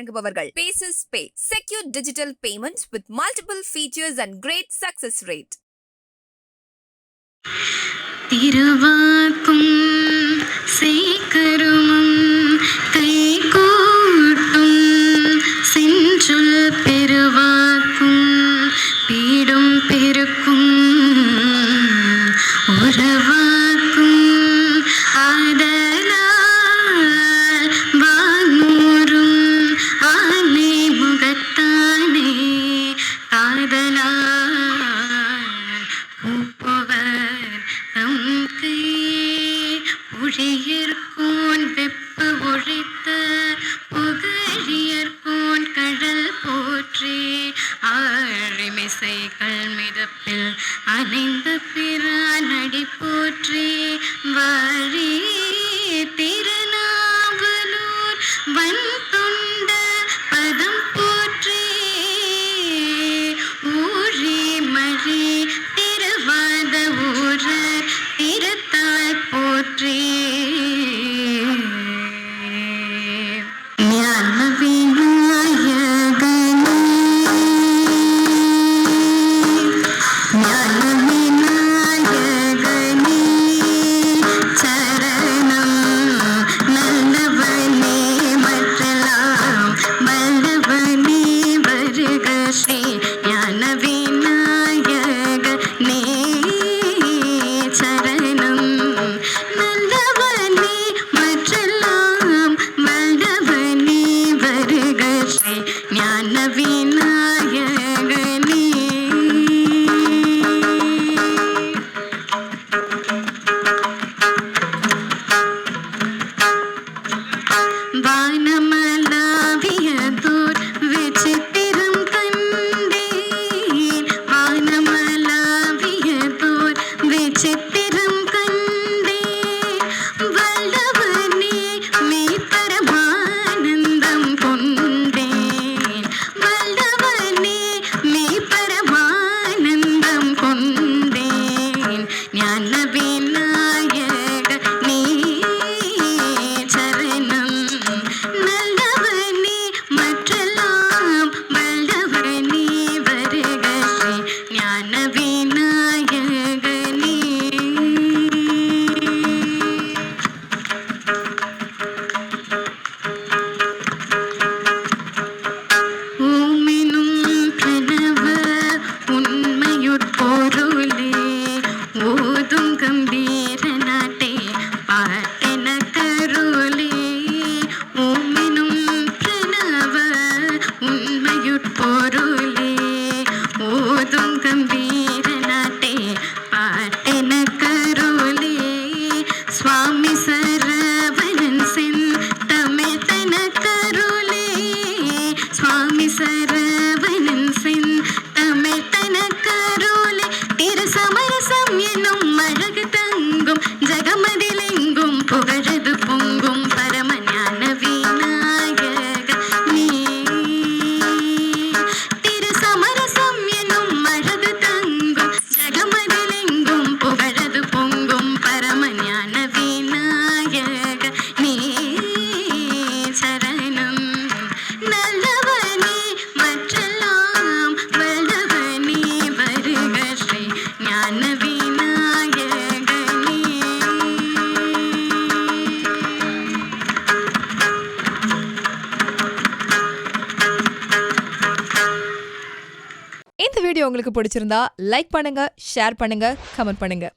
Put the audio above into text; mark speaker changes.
Speaker 1: வழங்குபவர்கள் Paces Pay, secure digital payments with multiple features and great success rate.
Speaker 2: திருவாக்கும் சேகரமும் கைகூட்டும் செஞ்சொல் பெருவாக்கும் பீடும் பெருக்கும் உறவாக்கும் ஆதலால் வானூரும் ஆனை முகத்தானே காதலால் பூப்பவர் தம் கை உழியர்கோன் வெப்ப ஒழித்த புகழியர்கோன் கடல் போற்றி ஆழிமிசைகள் மிதப்பில் அணைந்த பிரான் அடி போற்றி வாழி திருநாவலூர் வன் தொண்ட பதம் போற்றி ஊழி மழி திருவாத ஊரர் திருத்தாய் போற்றி ஞான விநாயகனே ஞான விநாயகனே சரணம் நல்லவனே மற்றலாம் வல்லவனே வருக ஸ்ரீ ஞான விநாயகனே சரணம் நல்லவனே மற்றலாம் வல்லவனே வருக ஸ்ரீ ஞான விநாயகனே வானமலாவியதோர் விசித்திரம் கண்டேன் வானமலாவியதோர் விசித்திரம் கண்டேன் வல்லவனே மெய் பரமானந்தம் கொண்டேன் வல்லவனே மெய் பரமானந்தம் கொண்டேன் ஞான விநாயகனே சரணம் நல்லவனே மற்றலாம் வல்லவனே வருக ஸ்ரீ ஞான விநாயகனே ஓமெனும் பிரணவ உண்மையுட்பொருளே ஓதும் கம்பீர நாட்டே பாட்டென கருளே ஓமெனும் பிரணவ உண்மையுட்பொருளே ஓதும் கம்பீர நாட்டே பாட்டென கருளே சுவாமி சரவணன் சென் தமிழ் தன கருளே சுவாமி சரவணன் சென் தமிழ் தன கருளே திரு சமரசம் என்னும் அழகு தங்கும் ஜகமதிலெங்கும் புகழது பொங்கும் பரம ஞான விநாயகனே திரு சமரசம் என்னும் அழகு தங்கும் ஜகமதிலெங்கும் புகழது பொங்கும் பரம ஞான விநாயகனே சரணம் நல்லவனே மற்றலாம் வல்லவனே வருக ஸ்ரீ ஞான விநாயகனே.
Speaker 3: இந்த வீடியோ உங்களுக்கு பிடிச்சிருந்தா லைக் பண்ணுங்க, ஷேர் பண்ணுங்க, கமெண்ட் பண்ணுங்க.